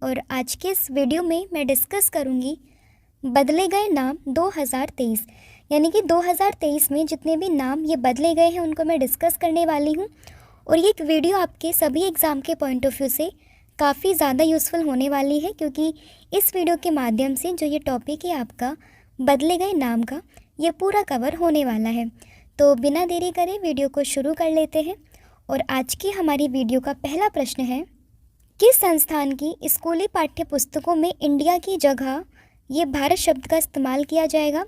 और आज के इस वीडियो में मैं डिस्कस करूंगी बदले गए नाम 2023, यानी कि 2023 में जितने भी नाम ये बदले गए हैं उनको मैं डिस्कस करने वाली हूं। और ये एक वीडियो आपके सभी एग्ज़ाम के पॉइंट ऑफ व्यू से काफ़ी ज़्यादा यूज़फुल होने वाली है, क्योंकि इस वीडियो के माध्यम से जो ये टॉपिक है आपका बदले गए नाम का, ये पूरा कवर होने वाला है। तो बिना देरी करे वीडियो को शुरू कर लेते हैं। और आज की हमारी वीडियो का पहला प्रश्न है, किस संस्थान की स्कूली पाठ्य पुस्तकों में इंडिया की जगह ये भारत शब्द का इस्तेमाल किया जाएगा।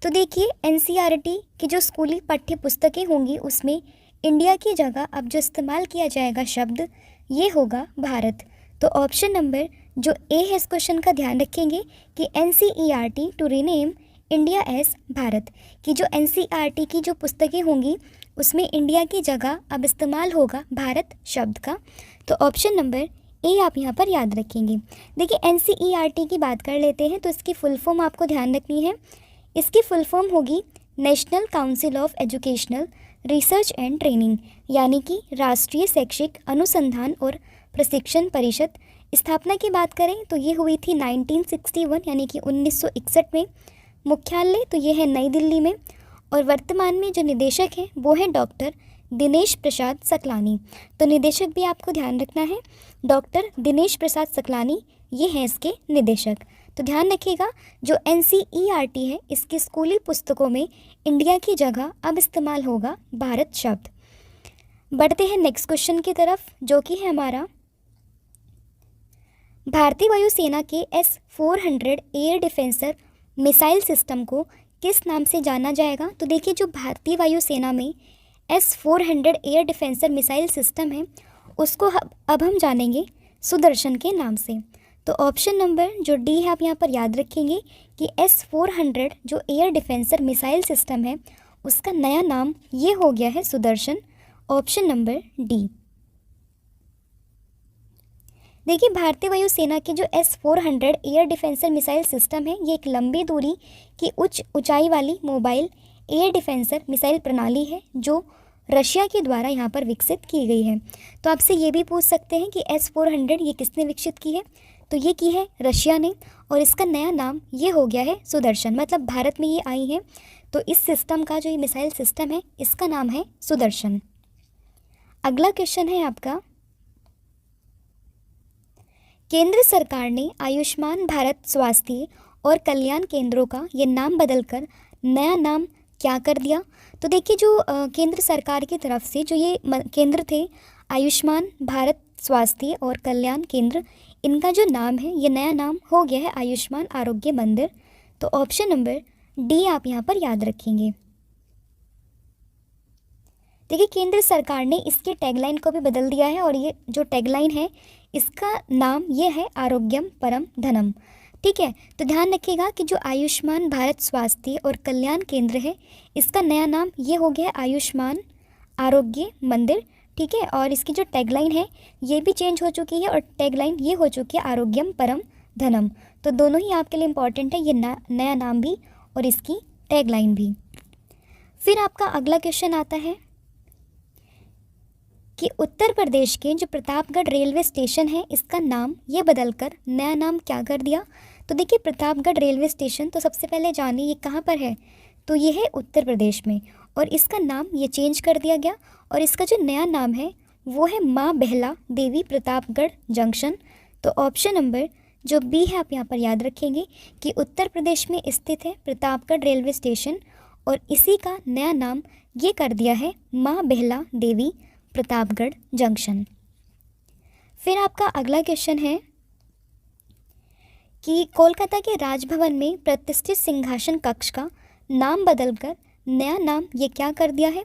तो देखिए, एनसीईआरटी की जो स्कूली पाठ्य पुस्तकें होंगी उसमें इंडिया की जगह अब जो इस्तेमाल किया जाएगा शब्द, ये होगा भारत। तो ऑप्शन नंबर जो ए है इस क्वेश्चन का ध्यान रखेंगे कि NCERT to rename India as Bharat, की जो एनसीईआरटी की जो पुस्तकें होंगी उसमें इंडिया की जगह अब इस्तेमाल होगा भारत शब्द का। तो ऑप्शन नंबर ए आप यहाँ पर याद रखेंगे। देखिए, एनसीईआरटी की बात कर लेते हैं तो इसकी फुल फॉर्म आपको ध्यान रखनी है। इसकी फुल फॉर्म होगी national council of educational research and training, यानी कि राष्ट्रीय शैक्षिक अनुसंधान और प्रशिक्षण परिषद। स्थापना की बात करें तो ये हुई थी 1961, यानी कि 1961 में। मुख्यालय तो ये है नई दिल्ली में, और वर्तमान में जो निदेशक हैं वो है डॉक्टर दिनेश प्रसाद सकलानी। तो निदेशक भी आपको ध्यान रखना है, डॉक्टर दिनेश प्रसाद सकलानी ये हैं इसके निदेशक। तो ध्यान रखिएगा, जो एनसीईआरटी है इसकी स्कूली पुस्तकों में इंडिया की जगह अब इस्तेमाल होगा भारत शब्द। बढ़ते हैं नेक्स्ट क्वेश्चन की तरफ, जो कि है हमारा, भारतीय वायुसेना के S-400 एयर डिफेंसर मिसाइल सिस्टम को किस नाम से जाना जाएगा। तो देखिए, जो भारतीय वायुसेना में S-400 एयर डिफेंसर मिसाइल सिस्टम है उसको अब हम जानेंगे सुदर्शन के नाम से। तो ऑप्शन नंबर जो डी है आप यहाँ पर याद रखेंगे कि S-400 जो एयर डिफेंसर मिसाइल सिस्टम है उसका नया नाम ये हो गया है सुदर्शन। Option number D. देखिए, भारतीय वायुसेना की जो S-400 एयर डिफेंसर मिसाइल सिस्टम है ये एक लंबी दूरी की उच्च ऊंचाई वाली मोबाइल एयर डिफेंसर मिसाइल प्रणाली है जो रशिया के द्वारा यहाँ पर विकसित की गई है। तो आपसे ये भी पूछ सकते हैं कि S-400 ये किसने विकसित की है। तो ये की है रशिया ने, और इसका नया नाम ये हो गया है सुदर्शन, मतलब भारत में ये आई है। तो इस सिस्टम का जो ये मिसाइल सिस्टम है इसका नाम है सुदर्शन। अगला क्वेश्चन है आपका, केंद्र सरकार ने आयुष्मान भारत स्वास्थ्य और कल्याण केंद्रों का ये नाम बदलकर नया नाम क्या कर दिया। तो देखिए, जो केंद्र सरकार की तरफ से जो ये केंद्र थे आयुष्मान भारत स्वास्थ्य और कल्याण केंद्र, इनका जो नाम है ये नया नाम हो गया है आयुष्मान आरोग्य मंदिर। तो ऑप्शन नंबर डी आप यहाँ पर याद रखेंगे। देखिए, केंद्र सरकार ने इसकी टैगलाइन को भी बदल दिया है, और ये जो टैगलाइन है इसका नाम ये है आरोग्यम परम धनम। ठीक है, तो ध्यान रखिएगा कि जो आयुष्मान भारत स्वास्थ्य और कल्याण केंद्र है इसका नया नाम ये हो गया आयुष्मान आरोग्य मंदिर। ठीक है, और इसकी जो टैगलाइन है ये भी चेंज हो चुकी है, और टैगलाइन ये हो चुकी है आरोग्यम परम धनम। तो दोनों ही आपके लिए इम्पॉर्टेंट है, ये नया नाम भी और इसकी टैगलाइन भी। फिर आपका अगला क्वेश्चन आता है कि उत्तर प्रदेश के जो प्रतापगढ़ रेलवे स्टेशन है इसका नाम ये बदलकर नया नाम क्या कर दिया। तो देखिए, प्रतापगढ़ रेलवे स्टेशन तो सबसे पहले जानिए ये कहाँ पर है। तो ये है उत्तर प्रदेश में, और इसका नाम ये चेंज कर दिया गया, और इसका जो नया नाम है वो है माँ बेहला देवी प्रतापगढ़ जंक्शन। तो ऑप्शन नंबर जो बी है आप यहाँ पर याद रखेंगे कि उत्तर प्रदेश में स्थित है प्रतापगढ़ रेलवे स्टेशन, और इसी का नया नाम ये कर दिया है माँ बेहला देवी प्रतापगढ़ जंक्शन। फिर आपका अगला क्वेश्चन है कि कोलकाता के राजभवन में प्रतिष्ठित सिंहासन कक्ष का नाम बदलकर नया नाम ये क्या कर दिया है।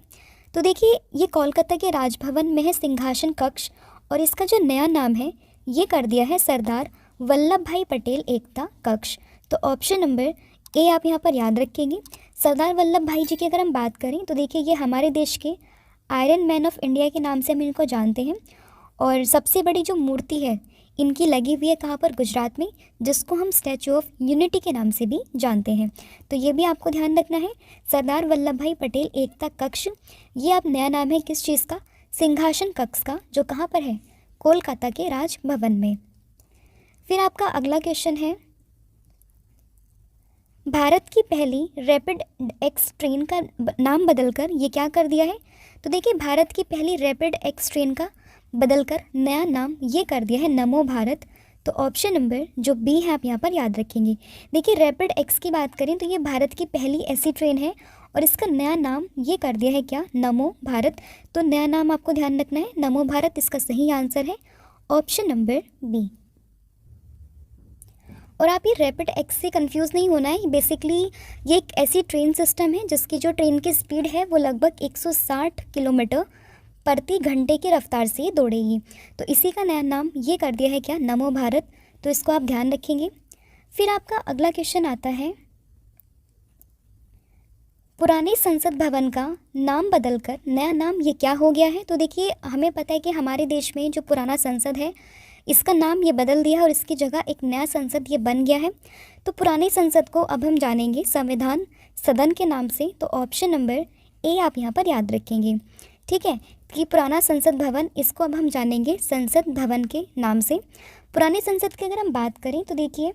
तो देखिए, ये कोलकाता के राजभवन में है सिंहासन कक्ष, और इसका जो नया नाम है ये कर दिया है सरदार वल्लभ भाई पटेल एकता कक्ष। तो ऑप्शन नंबर ए आप यहाँ पर याद रखेंगे। सरदार वल्लभ भाई जी की अगर हम बात करें तो देखिए, ये हमारे देश के आयरन मैन ऑफ इंडिया के नाम से हम इनको जानते हैं, और सबसे बड़ी जो मूर्ति है इनकी लगी हुई है कहाँ पर, गुजरात में, जिसको हम स्टैचू ऑफ यूनिटी के नाम से भी जानते हैं। तो ये भी आपको ध्यान रखना है, सरदार वल्लभ भाई पटेल एकता कक्ष ये अब नया नाम है किस चीज़ का, सिंहासन कक्ष का, जो कहाँ पर है, कोलकाता के राजभवन में। फिर आपका अगला क्वेश्चन है, भारत की पहली रैपिड एक्स ट्रेन का नाम बदलकर ये क्या कर दिया है? तो देखिए, भारत की पहली रैपिड एक्स ट्रेन का बदलकर नया नाम ये कर दिया है नमो भारत। तो ऑप्शन नंबर जो बी है आप यहाँ पर याद रखेंगे। देखिए, रैपिड एक्स की बात करें तो ये भारत की पहली ऐसी ट्रेन है और इसका नया नाम ये कर दिया है क्या? नमो भारत। तो नया नाम आपको ध्यान रखना है, नमो भारत इसका सही आंसर है, ऑप्शन नंबर बी। और आप ये रैपिड एक्स से कंफ्यूज नहीं होना है। बेसिकली ये एक ऐसी ट्रेन सिस्टम है जिसकी जो ट्रेन की स्पीड है वो लगभग 160 किलोमीटर प्रति घंटे की रफ्तार से दौड़ेगी। तो इसी का नया नाम ये कर दिया है क्या? नमो भारत। तो इसको आप ध्यान रखेंगे। फिर आपका अगला क्वेश्चन आता है, पुराने संसद भवन का नाम बदलकर नया नाम ये क्या हो गया है? तो देखिए, हमें पता है कि हमारे देश में जो पुराना संसद है इसका नाम ये बदल दिया और इसकी जगह एक नया संसद ये बन गया है। तो पुराने संसद को अब हम जानेंगे संविधान सदन के नाम से। तो ऑप्शन नंबर ए आप यहाँ पर याद रखेंगे, ठीक है, कि पुराना संसद भवन इसको अब हम जानेंगे संसद भवन के नाम से। पुराने संसद की अगर हम बात करें तो देखिए,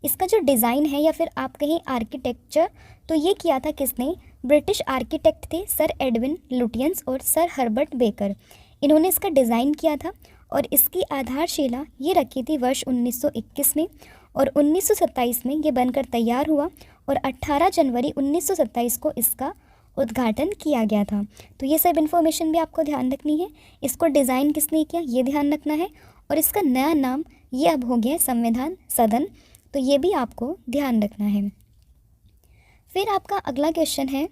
इसका जो डिज़ाइन है या फिर आप कहें आर्किटेक्चर, तो ये किया था किसने? ब्रिटिश आर्किटेक्ट थे सर एडविन लुटियंस और सर हर्बर्ट बेकर। इन्होंने इसका डिज़ाइन किया था और इसकी आधारशिला ये रखी थी वर्ष 1921 में और 1927 में ये बनकर तैयार हुआ और 18 जनवरी 1927 को इसका उद्घाटन किया गया था। तो ये सब इन्फॉर्मेशन भी आपको ध्यान रखनी है। इसको डिज़ाइन किसने किया ये ध्यान रखना है और इसका नया नाम ये अब हो गया संविधान सदन। तो ये भी आपको ध्यान रखना है। फिर आपका अगला क्वेश्चन है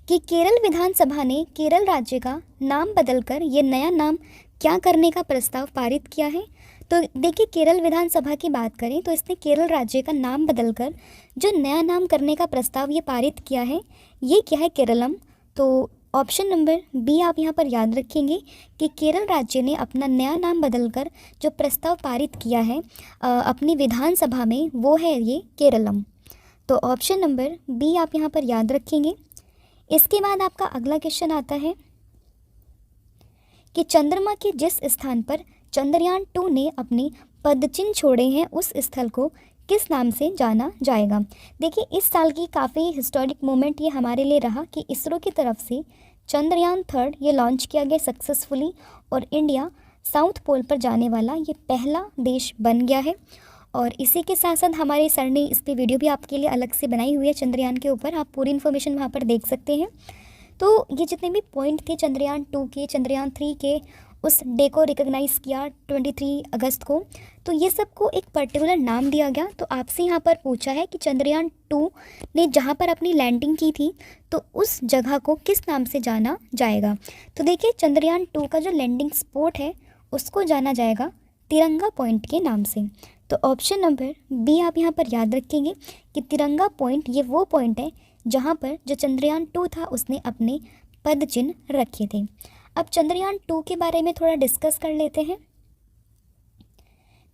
कि केरल विधानसभा ने केरल राज्य का नाम बदलकर ये नया नाम क्या करने का प्रस्ताव पारित किया है? तो देखिए, केरल विधानसभा की बात करें तो इसने केरल राज्य का नाम बदलकर जो नया नाम करने का प्रस्ताव ये पारित किया है, ये क्या है? केरलम। तो ऑप्शन नंबर बी आप यहाँ पर याद रखेंगे कि केरल राज्य ने अपना नया नाम बदलकर जो प्रस्ताव पारित किया है अपनी विधानसभा में, वो है ये केरलम। तो ऑप्शन नंबर बी आप यहाँ पर याद रखेंगे। इसके बाद आपका अगला क्वेश्चन आता है कि चंद्रमा के जिस स्थान पर चंद्रयान 2 ने अपने पदचिन्ह छोड़े हैं उस स्थल को किस नाम से जाना जाएगा? देखिए, इस साल की काफ़ी हिस्टोरिक मोमेंट ये हमारे लिए रहा कि इसरो की तरफ से चंद्रयान 3 ये लॉन्च किया गया सक्सेसफुली और इंडिया साउथ पोल पर जाने वाला ये पहला देश बन गया है। और इसी के साथ साथ हमारे सर ने इस पर वीडियो भी आपके लिए अलग से बनाई हुई है चंद्रयान के ऊपर, आप पूरी इन्फॉर्मेशन वहाँ पर देख सकते हैं। तो ये जितने भी पॉइंट थे चंद्रयान 2 के, चंद्रयान 3 के, उस डे को रिकॉग्नाइज़ किया 23 अगस्त को, तो ये सबको एक पर्टिकुलर नाम दिया गया। तो आपसे यहाँ पर पूछा है कि चंद्रयान 2 ने जहाँ पर अपनी लैंडिंग की थी तो उस जगह को किस नाम से जाना जाएगा? तो देखिए, चंद्रयान 2 का जो लैंडिंग स्पॉट है उसको जाना जाएगा तिरंगा पॉइंट के नाम से। तो ऑप्शन नंबर बी आप यहाँ पर याद रखेंगे कि तिरंगा पॉइंट ये वो पॉइंट है जहाँ पर जो चंद्रयान 2 था उसने अपने पद चिन्ह रखे थे। अब चंद्रयान 2 के बारे में थोड़ा डिस्कस कर लेते हैं।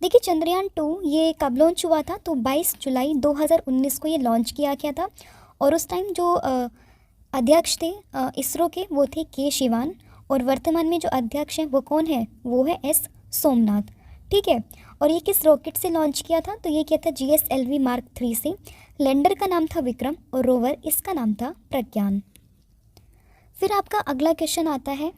देखिए, चंद्रयान 2 ये कब लॉन्च हुआ था? तो 22 जुलाई 2019 को ये लॉन्च किया गया था और उस टाइम जो अध्यक्ष थे इसरो के वो थे के शिवान और वर्तमान में जो अध्यक्ष हैं वो कौन है? वो है एस सोमनाथ, ठीक है। और ये किस रॉकेट से लॉन्च किया था? तो ये किया था GSLV Mark 3 से। लैंडर का नाम था विक्रम और रोवर इसका नाम था प्रज्ञान। फिर आपका अगला क्वेश्चन आता है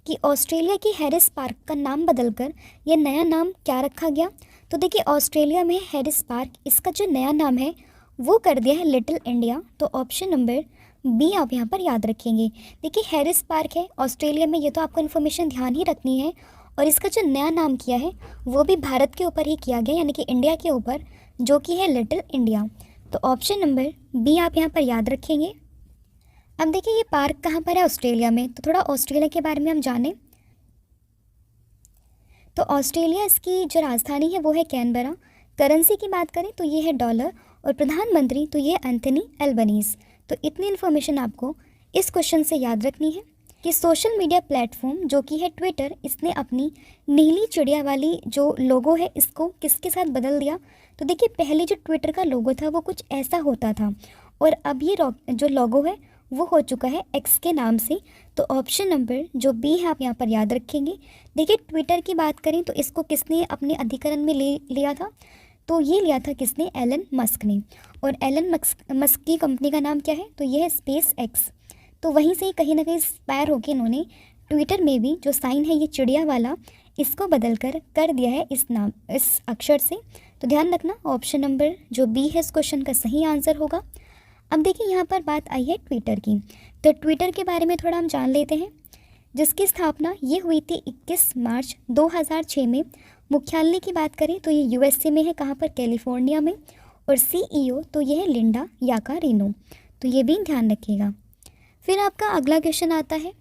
कि ऑस्ट्रेलिया की हैरिस पार्क का नाम बदलकर यह नया नाम क्या रखा गया? तो देखिए, ऑस्ट्रेलिया में हैरिस पार्क इसका जो नया नाम है वो कर दिया है लिटिल इंडिया। तो ऑप्शन नंबर बी आप यहाँ पर याद रखेंगे। देखिए, हैरिस पार्क है ऑस्ट्रेलिया में, ये तो आपको इन्फॉर्मेशन ध्यान ही रखनी है। और इसका जो नया नाम किया है वो भी भारत के ऊपर ही किया गया, यानी कि इंडिया के ऊपर, जो कि है लिटिल इंडिया। तो ऑप्शन नंबर बी आप यहाँ पर याद रखेंगे। अब देखिए, ये पार्क कहाँ पर है? ऑस्ट्रेलिया में। तो थोड़ा ऑस्ट्रेलिया के बारे में हम जानें। तो ऑस्ट्रेलिया इसकी जो राजधानी है वो है कैनबरा। करेंसी की बात करें तो ये है डॉलर और प्रधानमंत्री तो ये है एंथनी एल्बनीज़। तो इतनी इन्फॉर्मेशन आपको इस क्वेश्चन से याद रखनी है कि सोशल मीडिया प्लेटफॉर्म जो कि है ट्विटर, इसने अपनी नीली चिड़िया वाली जो लोगो है इसको किसके साथ बदल दिया? तो देखिए, पहले जो ट्विटर का लोगो था वो कुछ ऐसा होता था और अब ये जो लोगो है वो हो चुका है एक्स के नाम से। तो ऑप्शन नंबर जो बी है आप यहाँ पर याद रखेंगे। देखिए ट्विटर की बात करें तो इसको किसने अपने अधिकरण में ले लिया था, तो ये लिया था किसने, एलन मस्क ने। और एलन मस्क की कंपनी का नाम क्या है, तो ये है स्पेस एक्स। तो वहीं से कहीं ना कहीं इंस्पायर होकर इन्होंने ट्विटर में भी जो साइन है ये चिड़िया वाला, इसको बदल कर दिया है इस अक्षर से। तो ध्यान रखना ऑप्शन नंबर जो बी है इस क्वेश्चन का सही आंसर होगा। अब देखिए यहाँ पर बात आई है ट्विटर की, तो ट्विटर के बारे में थोड़ा हम जान लेते हैं, जिसकी स्थापना ये हुई थी 21 मार्च 2006 में। मुख्यालय की बात करें तो ये यूएसए में है, कहाँ पर, कैलिफोर्निया में। और सीईओ तो ये है लिंडा याकारिनो, तो ये भी ध्यान रखिएगा। फिर आपका अगला क्वेश्चन आता है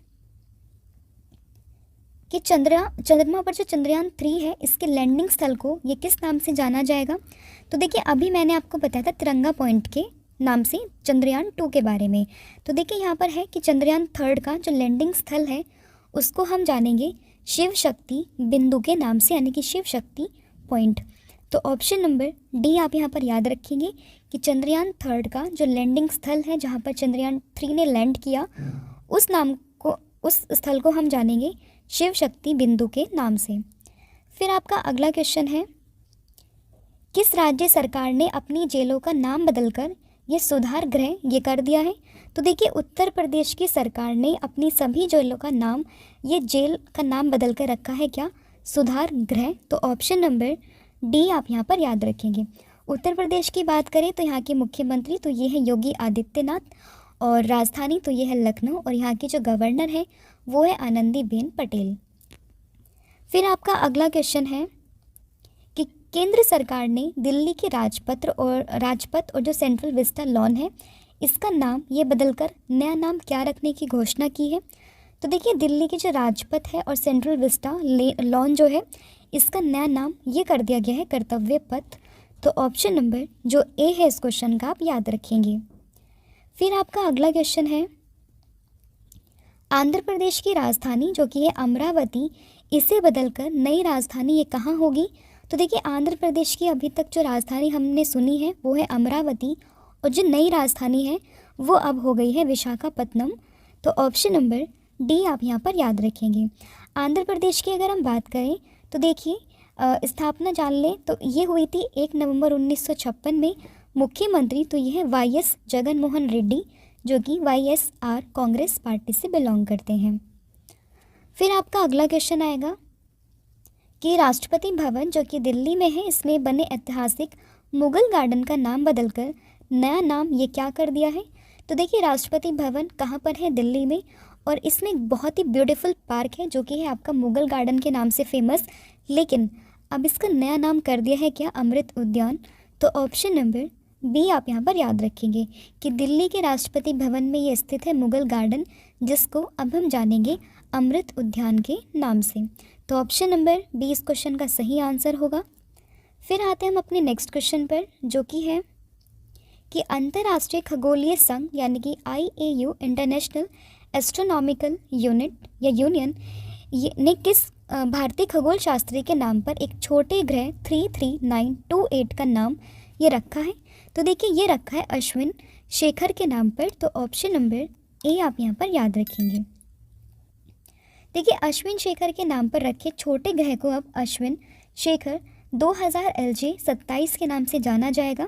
कि चंद्रमा पर जो चंद्रयान 3 है इसके लैंडिंग स्थल को ये किस नाम से जाना जाएगा। तो देखिए अभी मैंने आपको बताया था तिरंगा पॉइंट के नाम से चंद्रयान 2 के बारे में। तो देखिए यहाँ पर है कि चंद्रयान 3 का जो लैंडिंग स्थल है उसको हम जानेंगे शिव शक्ति बिंदु के नाम से, यानी कि शिव शक्ति पॉइंट। तो ऑप्शन नंबर डी आप यहाँ पर याद रखेंगे कि चंद्रयान 3 का जो लैंडिंग स्थल है जहाँ पर चंद्रयान 3 ने लैंड किया, उस स्थल को हम जानेंगे शिव शक्ति बिंदु के नाम से। फिर आपका अगला क्वेश्चन है, किस राज्य सरकार ने अपनी जेलों का नाम बदलकर ये सुधार गृह ये कर दिया है। तो देखिए उत्तर प्रदेश की सरकार ने अपनी सभी जेलों का नाम, ये जेल का नाम बदल कर रखा है क्या, सुधार गृह। तो ऑप्शन नंबर डी आप यहाँ पर याद रखेंगे। उत्तर प्रदेश की बात करें तो यहाँ के मुख्यमंत्री तो ये है योगी आदित्यनाथ, और राजधानी तो ये है लखनऊ, और यहाँ की जो गवर्नर है वो है आनंदीबेन पटेल। फिर आपका अगला क्वेश्चन है कि केंद्र सरकार ने दिल्ली के राजपथ और जो सेंट्रल विस्टा लॉन है इसका नाम ये बदलकर नया नाम क्या रखने की घोषणा की है। तो देखिए दिल्ली की जो राजपथ है और सेंट्रल विस्टा लॉन जो है इसका नया नाम ये कर दिया गया है कर्तव्य पथ। तो ऑप्शन नंबर जो ए है इस क्वेश्चन का आप याद रखेंगे। फिर आपका अगला क्वेश्चन है, आंध्र प्रदेश की राजधानी जो कि है अमरावती, इसे बदलकर नई राजधानी ये कहाँ होगी। तो देखिए आंध्र प्रदेश की अभी तक जो राजधानी हमने सुनी है वो है अमरावती, और जो नई राजधानी है वो अब हो गई है विशाखापत्तनम। तो ऑप्शन नंबर डी आप यहाँ पर याद रखेंगे। आंध्र प्रदेश की अगर हम बात करें तो देखिए स्थापना जान लें तो ये हुई थी 1 नवंबर 1956 में। मुख्यमंत्री तो ये है वाई.एस. जगन मोहन रेड्डी, जो कि वाई.एस.आर. कांग्रेस पार्टी से बिलोंग करते हैं। फिर आपका अगला क्वेश्चन आएगा कि राष्ट्रपति भवन जो कि दिल्ली में है इसमें बने ऐतिहासिक मुगल गार्डन का नाम बदलकर नया नाम ये क्या कर दिया है। तो देखिए राष्ट्रपति भवन कहाँ पर है, दिल्ली में, और इसमें एक बहुत ही ब्यूटीफुल पार्क है जो कि है आपका मुगल गार्डन के नाम से फेमस, लेकिन अब इसका नया नाम कर दिया है क्या, अमृत उद्यान। तो ऑप्शन नंबर बी आप यहाँ पर याद रखेंगे कि दिल्ली के राष्ट्रपति भवन में ये स्थित है मुगल गार्डन, जिसको अब हम जानेंगे अमृत उद्यान के नाम से। तो ऑप्शन नंबर बी इस क्वेश्चन का सही आंसर होगा। फिर आते हैं हम अपने नेक्स्ट क्वेश्चन पर, जो कि है कि अंतर्राष्ट्रीय खगोलीय संघ यानी कि IAU इंटरनेशनल एस्ट्रोनॉमिकल यूनिट या यूनियन ने किस भारतीय खगोल शास्त्री के नाम पर एक छोटे ग्रह 33928 का नाम ये रखा है। तो देखिए ये रखा है अश्विन शेखर के नाम पर। तो ऑप्शन नंबर ए आप यहाँ पर याद रखेंगे। देखिए अश्विन शेखर के नाम पर रखे छोटे ग्रह को अब अश्विन शेखर 2000 LJ 27 के नाम से जाना जाएगा।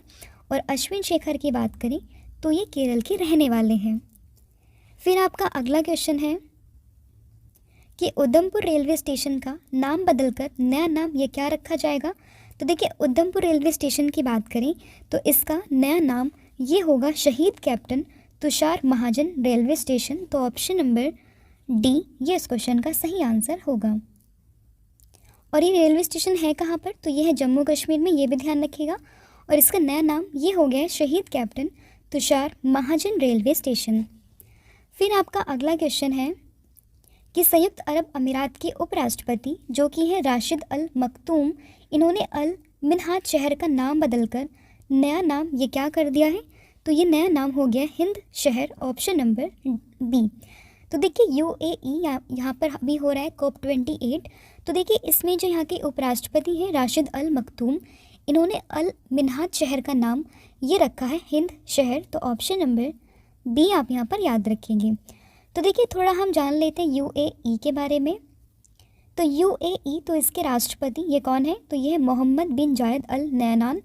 और अश्विन शेखर की बात करें तो ये केरल के रहने वाले हैं। फिर आपका अगला क्वेश्चन है कि उधमपुर रेलवे स्टेशन का नाम बदलकर नया नाम ये क्या रखा जाएगा। तो देखिए उधमपुर रेलवे स्टेशन की बात करें तो इसका नया नाम ये होगा शहीद कैप्टन तुषार महाजन रेलवे स्टेशन। तो ऑप्शन नंबर डी ये इस क्वेश्चन का सही आंसर होगा। और ये रेलवे स्टेशन है कहाँ पर, तो ये है जम्मू कश्मीर में, ये भी ध्यान रखिएगा। और इसका नया नाम ये हो गया है शहीद कैप्टन तुषार महाजन रेलवे स्टेशन। फिर आपका अगला क्वेश्चन है कि संयुक्त अरब अमीरात के उपराष्ट्रपति जो कि है राशिद अल मखतूम, इन्होंने अल मिन्हाज शहर का नाम बदलकर नया नाम ये क्या कर दिया है। तो ये नया नाम हो गया हिंद शहर। Option number B. तो देखिए UAE यहाँ पर भी हो रहा है COP28। तो देखिए इसमें जो यहाँ के उपराष्ट्रपति हैं राशिद अल मखतूम, इन्होंने अल मिन्हाज शहर का नाम ये रखा है हिंद शहर। तो ऑप्शन नंबर बी आप यहाँ पर याद रखेंगे। तो देखिए थोड़ा हम जान लेते हैं यूएई के बारे में। तो यूएई, तो इसके राष्ट्रपति ये कौन है? तो ये है मोहम्मद बिन जायद अल नहयान।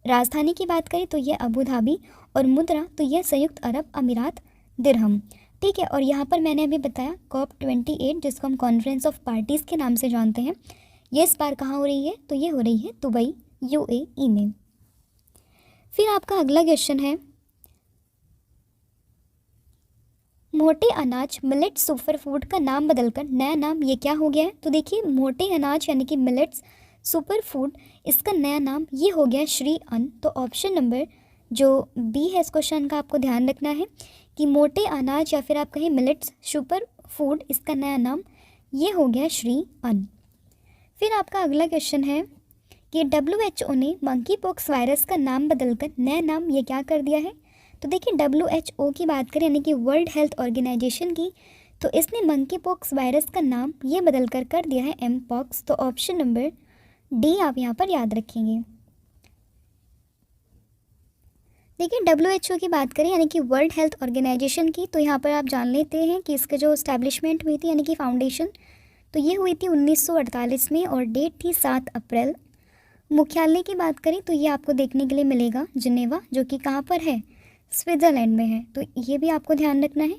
राजधानी की बात करें तो ये अबू धाबी, और मुद्रा तो यह संयुक्त अरब अमीरात दिरहम। ठीक है, और यहाँ पर मैंने अभी बताया COP28, जिसको हम कॉन्फ्रेंस ऑफ पार्टीज़ के नाम से जानते हैं, ये इस बार कहाँ हो रही है? तो ये हो रही है दुबई, यूएई में। फिर आपका अगला क्वेश्चन है, मोटे अनाज मिलेट सुपर फूड का नाम बदलकर नया नाम ये क्या हो गया है? तो देखिए मोटे अनाज यानी कि मिलेट्स सुपर फूड, इसका नया नाम ये हो गया श्री अन्न। तो ऑप्शन नंबर जो बी है इस क्वेश्चन का आपको ध्यान रखना है कि मोटे अनाज या फिर आप कहें मिलेट्स सुपर फूड, इसका नया नाम ये हो गया श्री अन्न। फिर आपका अगला क्वेश्चन है कि WHO ने मंकी पॉक्स वायरस का नाम बदलकर नया नाम ये क्या कर दिया है? तो देखिए WHO की बात करें यानी कि वर्ल्ड हेल्थ ऑर्गेनाइजेशन की, तो इसने मंकी पॉक्स वायरस का नाम ये बदल कर दिया है एम पॉक्स। तो ऑप्शन नंबर डी आप यहाँ पर याद रखेंगे। देखिए WHO की बात करें यानी कि वर्ल्ड हेल्थ ऑर्गेनाइजेशन की, तो यहाँ पर आप जान लेते हैं कि इसके जो इस्टेब्लिशमेंट हुई थी यानी कि फाउंडेशन, तो ये हुई थी 1948 में और डेट थी 7 अप्रैल। मुख्यालय की बात करें तो ये आपको देखने के लिए मिलेगा जिनेवा, जो कि कहाँ पर है? स्विट्ज़रलैंड में है। तो ये भी आपको ध्यान रखना है।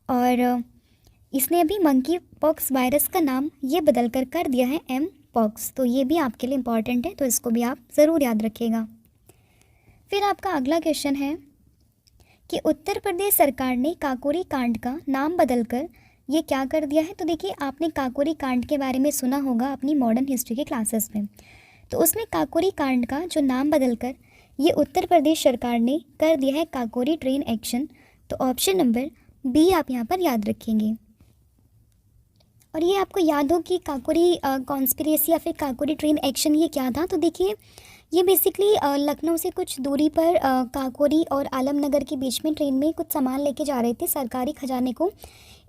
और इसने अभी मंकी पॉक्स वायरस का नाम ये बदल कर दिया है एम पॉक्स। तो ये भी आपके लिए इम्पॉर्टेंट है, तो इसको भी आप ज़रूर याद रखिएगा। फिर आपका अगला क्वेश्चन है कि उत्तर प्रदेश सरकार ने काकोरी कांड का नाम बदलकर ये क्या कर दिया है? तो देखिए आपने काकोरी कांड के बारे में सुना होगा अपनी मॉडर्न हिस्ट्री के क्लासेस में। तो उसमें काकोरी कांड का जो नाम बदलकर ये उत्तर प्रदेश सरकार ने कर दिया है काकोरी ट्रेन एक्शन। तो ऑप्शन नंबर बी आप यहाँ पर याद रखेंगे। और ये आपको याद हो कि काकोरी कॉन्स्पिरेसी या फिर काकोरी ट्रेन एक्शन ये क्या था? तो देखिए ये बेसिकली लखनऊ से कुछ दूरी पर काकोरी और आलमनगर के बीच में ट्रेन में कुछ सामान लेके जा रहे थे सरकारी खजाने को।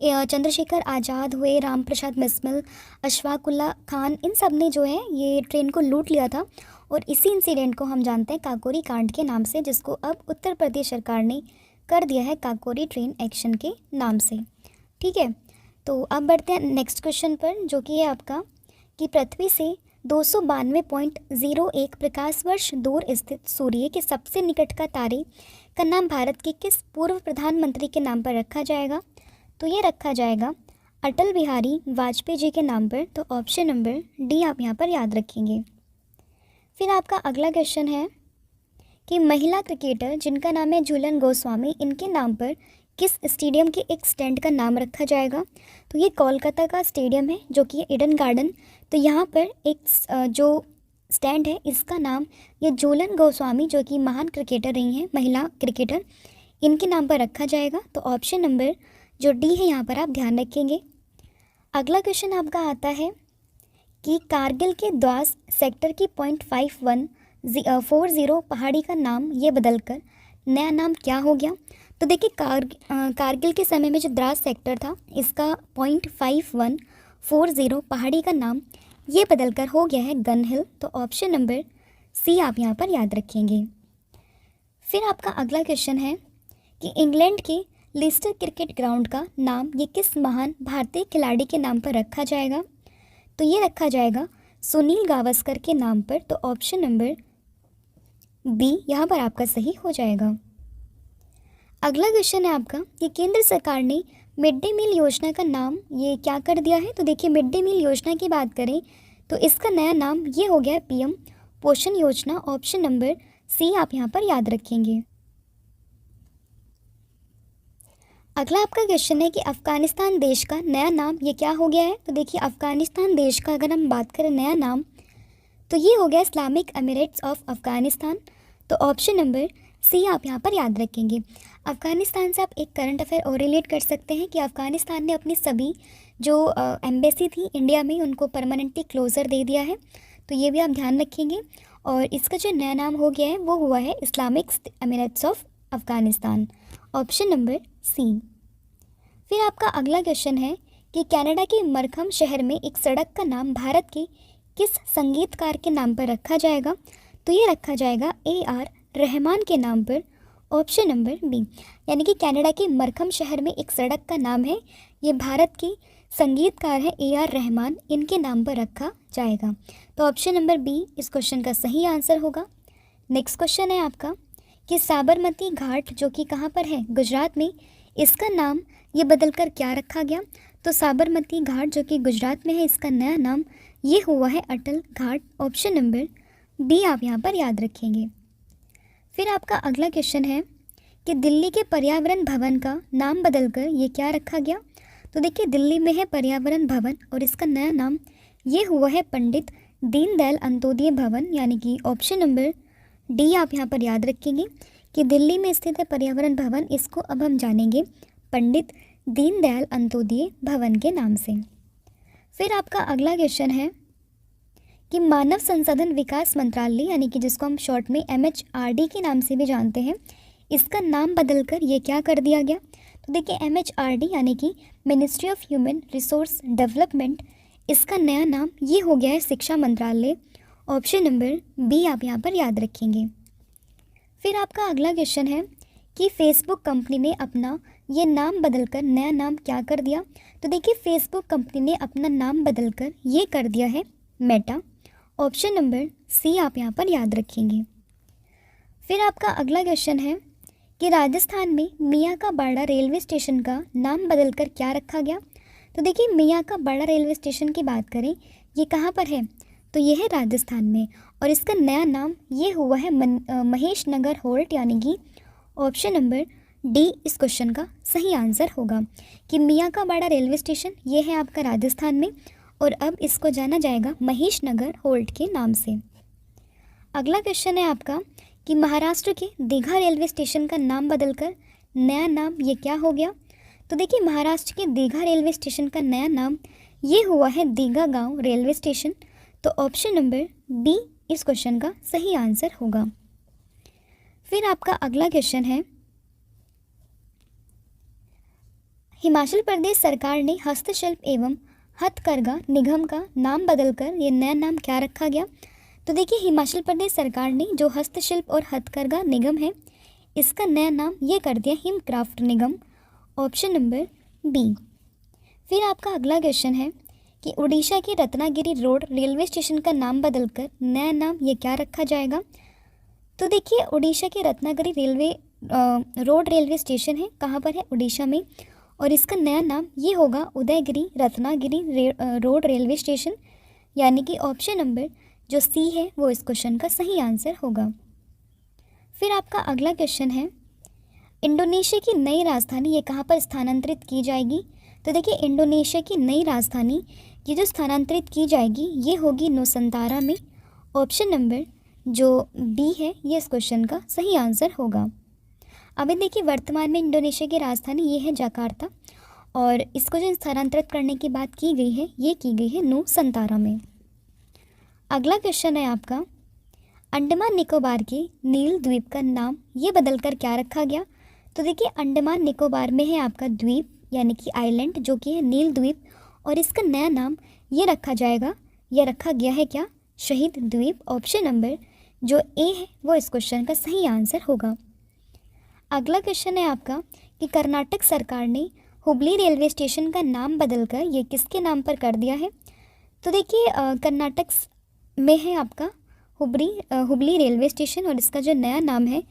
चंद्रशेखर आज़ाद हुए, राम प्रसाद बिस्मिल, अशफाकुल्ला खान, इन सब ने जो है ये ट्रेन को लूट लिया था। और इसी इंसिडेंट को हम जानते हैं काकोरी कांड के नाम से, जिसको अब उत्तर प्रदेश सरकार ने कर दिया है काकोरी ट्रेन एक्शन के नाम से। ठीक है, तो अब बढ़ते हैं नेक्स्ट क्वेश्चन पर, जो कि है आपका कि पृथ्वी से 292.01 प्रकाश वर्ष दूर स्थित सूर्य के सबसे निकट का तारे का नाम भारत के किस पूर्व प्रधानमंत्री के नाम पर रखा जाएगा? तो ये रखा जाएगा अटल बिहारी वाजपेयी जी के नाम पर। तो ऑप्शन नंबर डी आप यहाँ पर याद रखेंगे। फिर आपका अगला क्वेश्चन है कि महिला क्रिकेटर जिनका नाम है झूलन गोस्वामी, इनके नाम पर किस स्टेडियम के एक स्टैंड का नाम रखा जाएगा? तो ये कोलकाता का स्टेडियम है जो कि ईडन गार्डन। तो यहाँ पर एक जो स्टैंड है इसका नाम ये झूलन गोस्वामी, जो कि महान क्रिकेटर रही हैं, महिला क्रिकेटर, इनके नाम पर रखा जाएगा। तो ऑप्शन नंबर जो डी है यहाँ पर आप ध्यान रखेंगे। अगला क्वेश्चन आपका आता है कि कारगिल के द्रास सेक्टर की 0.5140 पहाड़ी का नाम ये बदलकर नया नाम क्या हो गया? तो देखिए कारगिल के समय में जो द्रास सेक्टर था इसका 0.5140 पहाड़ी का नाम ये बदलकर हो गया है गन हिल। तो ऑप्शन नंबर सी आप यहाँ पर याद रखेंगे। फिर आपका अगला क्वेश्चन है कि इंग्लैंड के लिस्टर क्रिकेट ग्राउंड का नाम ये किस महान भारतीय खिलाड़ी के नाम पर रखा जाएगा? तो ये रखा जाएगा सुनील गावस्कर के नाम पर। तो ऑप्शन नंबर बी यहाँ पर आपका सही हो जाएगा। अगला क्वेश्चन है आपका कि केंद्र सरकार ने मिड डे मील योजना का नाम ये क्या कर दिया है? तो देखिए मिड डे मील योजना की बात करें तो इसका नया नाम ये हो गया है PM पोषण योजना। ऑप्शन नंबर सी आप यहाँ पर याद रखेंगे। अगला आपका क्वेश्चन है कि अफ़गानिस्तान देश का नया नाम ये क्या हो गया है? तो देखिए अफ़गानिस्तान देश का अगर हम बात करें नया नाम तो ये हो गया इस्लामिक एमिरेट्स ऑफ अफ़गानिस्तान। तो ऑप्शन नंबर सी आप यहाँ पर याद रखेंगे। अफ़गानिस्तान से आप एक करंट अफेयर और रिलेट कर सकते हैं कि अफ़गानिस्तान ने अपनी सभी जो एम्बेसी थी इंडिया में उनको परमानेंटली क्लोज़र दे दिया है। तो ये भी आप ध्यान रखेंगे। और इसका जो नया नाम हो गया है वो हुआ है Islamic Emirates of Afghanistan. Option number C. फिर आपका अगला क्वेश्चन है कि कनाडा के मरखम शहर में एक सड़क का नाम भारत के किस संगीतकार के नाम पर रखा जाएगा? तो ये रखा जाएगा AR रहमान के नाम पर। ऑप्शन नंबर बी, यानी कि कनाडा के मरखम शहर में एक सड़क का नाम है। ये भारत के संगीतकार हैं AR रहमान, इनके नाम पर रखा जाएगा। तो ऑप्शन नंबर बी इस क्वेश्चन का सही आंसर होगा। नेक्स्ट क्वेश्चन है आपका कि साबरमती घाट जो कि कहाँ पर है, गुजरात में, इसका नाम ये बदलकर क्या रखा गया? तो साबरमती घाट जो कि गुजरात में है, इसका नया नाम ये हुआ है Atal Ghat. Option number B आप यहाँ पर याद रखेंगे। फिर आपका अगला क्वेश्चन है कि दिल्ली के पर्यावरण भवन का नाम बदलकर ये क्या रखा गया? तो देखिए, दिल्ली में है पर्यावरण भवन और इसका नया नाम ये हुआ है पंडित दीनदयाल अंत्योदय भवन, यानी कि ऑप्शन नंबर डी आप यहाँ पर याद रखेंगे कि दिल्ली में स्थित है पर्यावरण भवन, इसको अब हम जानेंगे पंडित दीनदयाल अंत्योदय भवन के नाम से। फिर आपका अगला क्वेश्चन है कि मानव संसाधन विकास मंत्रालय, यानी कि जिसको हम शॉर्ट में MHRD के नाम से भी जानते हैं, इसका नाम बदलकर ये क्या कर दिया गया? तो देखिए, MHRD यानी कि ministry of human resource development, इसका नया नाम ये हो गया है शिक्षा मंत्रालय। ऑप्शन नंबर बी आप यहाँ पर याद रखेंगे। फिर आपका अगला क्वेश्चन है कि फेसबुक कंपनी ने अपना ये नाम बदलकर नया नाम क्या कर दिया? तो देखिए, फेसबुक कंपनी ने अपना नाम बदलकर ये कर दिया है मेटा। ऑप्शन नंबर सी आप यहाँ पर याद रखेंगे। फिर आपका अगला क्वेश्चन है कि राजस्थान में मियाँ का बाड़ा रेलवे स्टेशन का नाम बदलकर क्या रखा गया? तो देखिए, मियाँ का बाड़ा रेलवे स्टेशन की बात करें, ये कहाँ पर है? तो ये है राजस्थान में और इसका नया नाम ये हुआ है महेश नगर होल्ट, यानी कि ऑप्शन नंबर डी इस क्वेश्चन का सही आंसर होगा कि मियाँ का बाड़ा रेलवे स्टेशन ये है आपका राजस्थान में और अब इसको जाना जाएगा महेश नगर होल्ट के नाम से। अगला क्वेश्चन है आपका कि महाराष्ट्र के दीघा रेलवे स्टेशन का नाम बदलकर नया नाम ये क्या हो गया? तो देखिए, महाराष्ट्र के दीघा रेलवे स्टेशन का नया नाम ये हुआ है दीघा गांव रेलवे स्टेशन। तो ऑप्शन नंबर बी इस क्वेश्चन का सही आंसर होगा। फिर आपका अगला क्वेश्चन है, हिमाचल प्रदेश सरकार ने हस्तशिल्प एवं हथकरघा निगम का नाम बदलकर ये नया नाम क्या रखा गया? तो देखिए, हिमाचल प्रदेश सरकार ने जो हस्तशिल्प और हथकरघा निगम है, इसका नया नाम ये कर दिया Himcraft Nigam. Option number B. फिर आपका अगला क्वेश्चन है कि उड़ीसा के रत्नागिरी रोड रेलवे स्टेशन का नाम बदलकर नया नाम ये क्या रखा जाएगा? तो देखिए, उड़ीसा के रत्नागिरी रोड रेलवे स्टेशन है, कहाँ पर है? उड़ीसा में, और इसका नया नाम ये होगा Udayagiri Ratnagiri road railway station, यानी कि ऑप्शन नंबर जो सी है वो इस क्वेश्चन का सही आंसर होगा। फिर आपका अगला क्वेश्चन है, इंडोनेशिया की नई राजधानी ये कहाँ पर स्थानांतरित की जाएगी? तो देखिए, इंडोनेशिया की नई राजधानी ये जो स्थानांतरित की जाएगी ये होगी नुसंतारा में। ऑप्शन नंबर जो बी है ये इस क्वेश्चन का सही आंसर होगा। अभी देखिए, वर्तमान में इंडोनेशिया की राजधानी ये है जकार्ता और इसको जो स्थानांतरित करने की बात की गई है ये की गई है नुसंतारा में। अगला क्वेश्चन है आपका, अंडमान निकोबार के नील द्वीप का नाम ये बदलकर क्या रखा गया? तो देखिए, अंडमान निकोबार में है आपका द्वीप यानी कि आइलैंड जो कि है नील द्वीप और इसका नया नाम ये रखा जाएगा, यह रखा गया है क्या? शहीद द्वीप। ऑप्शन नंबर जो ए है वो इस क्वेश्चन का सही आंसर होगा। अगला क्वेश्चन है आपका कि कर्नाटक सरकार ने हुबली रेलवे स्टेशन का नाम बदलकर ये किसके नाम पर कर दिया है? तो देखिए, कर्नाटक में है आपका हुबली रेलवे स्टेशन और इसका जो नया नाम है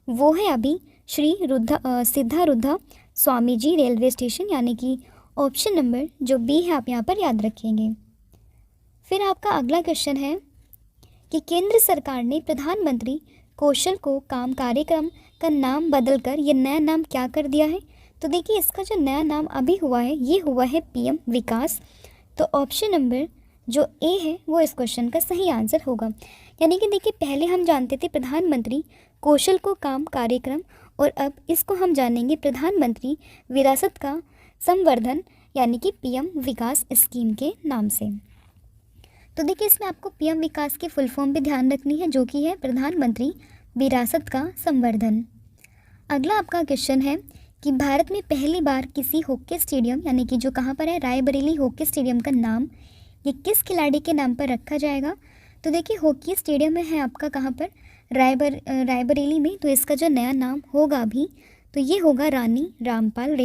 वो है अभी श्री सिद्धारूढ़ा स्वामी जी रेलवे स्टेशन, यानी कि ऑप्शन नंबर जो बी है आप यहाँ पर याद रखेंगे। फिर आपका अगला क्वेश्चन है कि केंद्र सरकार ने प्रधानमंत्री कौशल को काम कार्यक्रम का नाम बदलकर ये नया नाम क्या कर दिया है? तो देखिए, इसका जो नया नाम अभी हुआ है ये हुआ है PM विकास। तो ऑप्शन नंबर जो ए है वो इस क्वेश्चन का सही आंसर होगा। यानी कि देखिए, पहले हम जानते थे प्रधानमंत्री कौशल को काम कार्यक्रम और अब इसको हम जानेंगे प्रधानमंत्री विरासत का संवर्धन यानी कि PM विकास स्कीम के नाम से। तो देखिए, इसमें आपको PM विकास की फुल फॉर्म भी ध्यान रखनी है जो कि है प्रधानमंत्री विरासत का संवर्धन। अगला आपका क्वेश्चन है कि भारत में पहली बार किसी हॉकी स्टेडियम यानी कि जो कहाँ पर है रायबरेली हॉकी स्टेडियम का नाम ये किस खिलाड़ी के नाम पर रखा जाएगा? तो देखिए, हॉकी स्टेडियम है आपका कहाँ पर? रायबरेली में, तो इसका जो नया नाम होगा भी तो ये होगा रानी रामपाल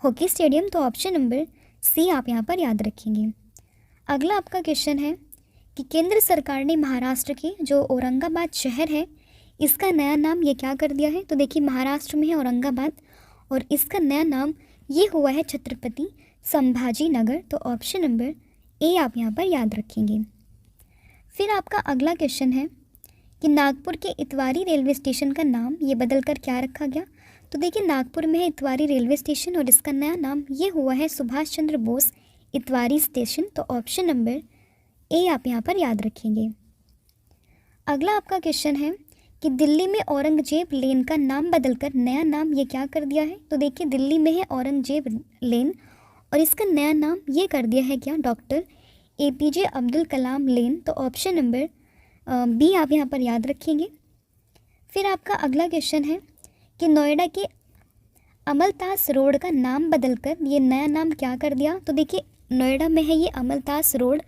हॉकी स्टेडियम। तो ऑप्शन नंबर सी आप यहाँ पर याद रखेंगे। अगला आपका क्वेश्चन है कि केंद्र सरकार ने महाराष्ट्र के जो औरंगाबाद शहर है इसका नया नाम ये क्या कर दिया है। तो देखिए महाराष्ट्र में है औरंगाबाद और इसका नया नाम ये हुआ है छत्रपति संभाजी नगर। तो ऑप्शन नंबर ए आप यहाँ पर याद रखेंगे। फिर आपका अगला क्वेश्चन है कि नागपुर के इतवारी रेलवे स्टेशन का नाम ये बदलकर क्या रखा गया। तो देखिए नागपुर में है इतवारी रेलवे स्टेशन और इसका नया नाम ये हुआ है सुभाष चंद्र बोस इतवारी स्टेशन। तो ऑप्शन नंबर ए आप यहाँ पर याद रखेंगे। अगला आपका क्वेश्चन है कि दिल्ली में औरंगजेब लेन का नाम बदलकर नया नाम ये क्या कर दिया है। तो देखिए दिल्ली में है औरंगजेब लेन और इसका नया नाम ये कर दिया है क्या, डॉक्टर APJ अब्दुल कलाम लेन। तो ऑप्शन नंबर बी आप यहाँ पर याद रखेंगे। फिर आपका अगला क्वेश्चन है कि नोएडा के अमलतास रोड का नाम बदलकर ये नया नाम क्या कर दिया। तो देखिए नोएडा में है ये अमलतास रोड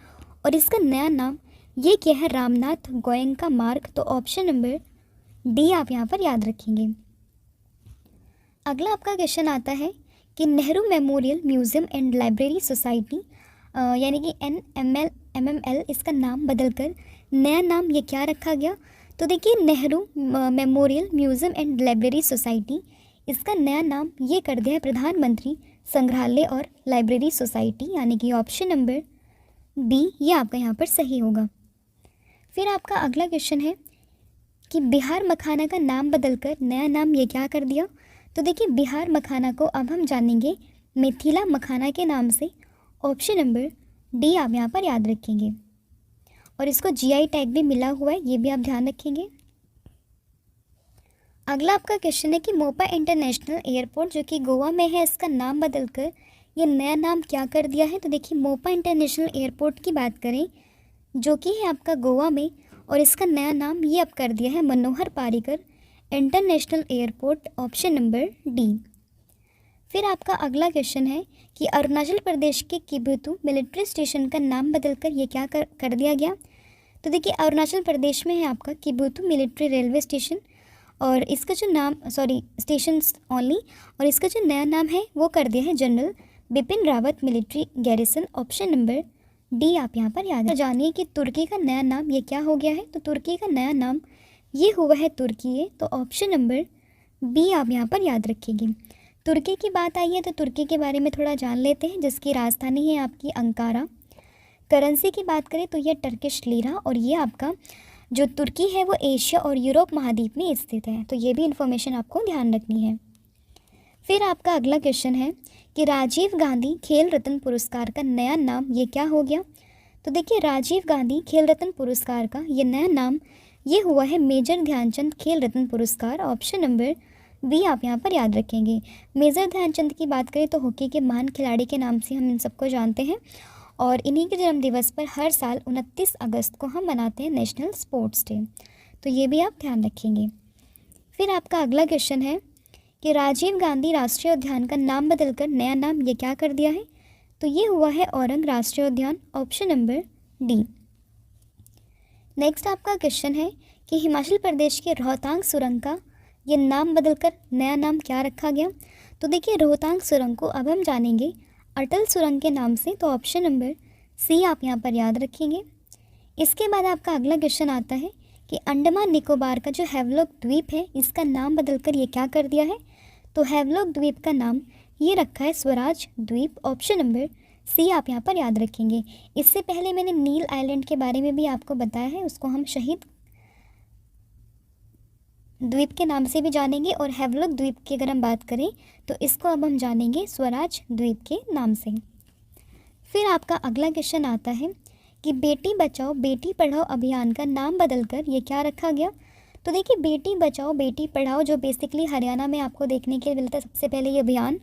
और इसका नया नाम ये क्या है, रामनाथ गोयनका मार्ग। तो ऑप्शन नंबर डी आप यहाँ पर याद रखेंगे। अगला आपका क्वेश्चन आता है कि Nehru memorial museum and library society यानी कि NMML इसका नाम बदलकर नया नाम ये क्या रखा गया। तो देखिए Nehru memorial museum and library society इसका नया नाम ये कर दिया है प्रधानमंत्री संग्रहालय और लाइब्रेरी सोसाइटी, यानी कि ऑप्शन नंबर बी ये आपका यहाँ पर सही होगा। फिर आपका अगला क्वेश्चन है कि बिहार मखाना का नाम बदलकर नया नाम ये क्या कर दिया। तो देखिए बिहार मखाना को अब हम जानेंगे मिथिला मखाना के नाम से। ऑप्शन नंबर डी आप यहाँ पर याद रखेंगे और इसको GI टैग भी मिला हुआ है, ये भी आप ध्यान रखेंगे। अगला आपका क्वेश्चन है कि मोपा इंटरनेशनल एयरपोर्ट जो कि गोवा में है इसका नाम बदलकर ये नया नाम क्या कर दिया है। तो देखिए मोपा इंटरनेशनल एयरपोर्ट की बात करें जो कि है आपका गोवा में और इसका नया नाम ये अब कर दिया है Manohar Parrikar international airport. Option number D. फिर आपका अगला क्वेश्चन है कि अरुणाचल प्रदेश के किबुतु मिलिट्री स्टेशन का नाम बदलकर ये क्या कर दिया गया। तो देखिए अरुणाचल प्रदेश में है आपका किबुतु मिलिट्री रेलवे स्टेशन और इसका जो नाम स्टेशन ओनली और इसका जो नया नाम है वो कर दिया है general Bipin Rawat military garrison. Option number D आप यहाँ पर याद जानिए कि तुर्की का नया नाम ये क्या हो गया है। तो तुर्की का नया नाम ये हुआ है तुर्की। तो ऑप्शन नंबर बी आप यहाँ पर याद रखेंगे। तुर्की की बात आई है तो तुर्की के बारे में थोड़ा जान लेते हैं, जिसकी राजधानी है आपकी अंकारा। करेंसी की बात करें तो ये टर्किश लीरा और ये आपका जो तुर्की है वो एशिया और यूरोप महाद्वीप में स्थित है, तो ये भी इन्फॉर्मेशन आपको ध्यान रखनी है। फिर आपका अगला क्वेश्चन है कि राजीव गांधी खेल रत्न पुरस्कार का नया नाम ये क्या हो गया। तो देखिए राजीव गांधी खेल रत्न पुरस्कार का ये नया नाम ये हुआ है मेजर ध्यानचंद खेल रत्न पुरस्कार। ऑप्शन नंबर बी आप यहाँ पर याद रखेंगे। मेजर ध्यानचंद की बात करें तो हॉकी के महान खिलाड़ी के नाम से हम इन सबको जानते हैं और इन्हीं के जन्म दिवस पर हर साल 29 अगस्त को हम मनाते हैं नेशनल स्पोर्ट्स डे, तो ये भी आप ध्यान रखेंगे। फिर आपका अगला क्वेश्चन है कि राजीव गांधी राष्ट्रीय उद्यान का नाम बदलकर नया नाम ये क्या कर दिया है। तो ये हुआ है औरंग राष्ट्रीय उद्यान। Option number D. नेक्स्ट आपका क्वेश्चन है कि हिमाचल प्रदेश के रोहतांग सुरंग का ये नाम बदलकर नया नाम क्या रखा गया। तो देखिए रोहतांग सुरंग को अब हम जानेंगे अटल सुरंग के नाम से। तो ऑप्शन नंबर सी आप यहाँ पर याद रखेंगे। इसके बाद आपका अगला क्वेश्चन आता है कि अंडमान निकोबार का जो हैवलॉक द्वीप है इसका नाम बदलकर ये क्या कर दिया है। तो हैवलॉक द्वीप का नाम ये रखा है स्वराज द्वीप। ऑप्शन नंबर सी आप यहाँ पर याद रखेंगे। इससे पहले मैंने नील आइलैंड के बारे में भी आपको बताया है, उसको हम शहीद द्वीप के नाम से भी जानेंगे और हैवलॉक द्वीप की अगर हम बात करें तो इसको अब हम जानेंगे स्वराज द्वीप के नाम से। फिर आपका अगला क्वेश्चन आता है कि बेटी बचाओ बेटी पढ़ाओ अभियान का नाम बदलकर ये क्या रखा गया। तो देखिए बेटी बचाओ बेटी पढ़ाओ जो बेसिकली हरियाणा में आपको देखने के लिए मिलता है सबसे पहले ये अभियान,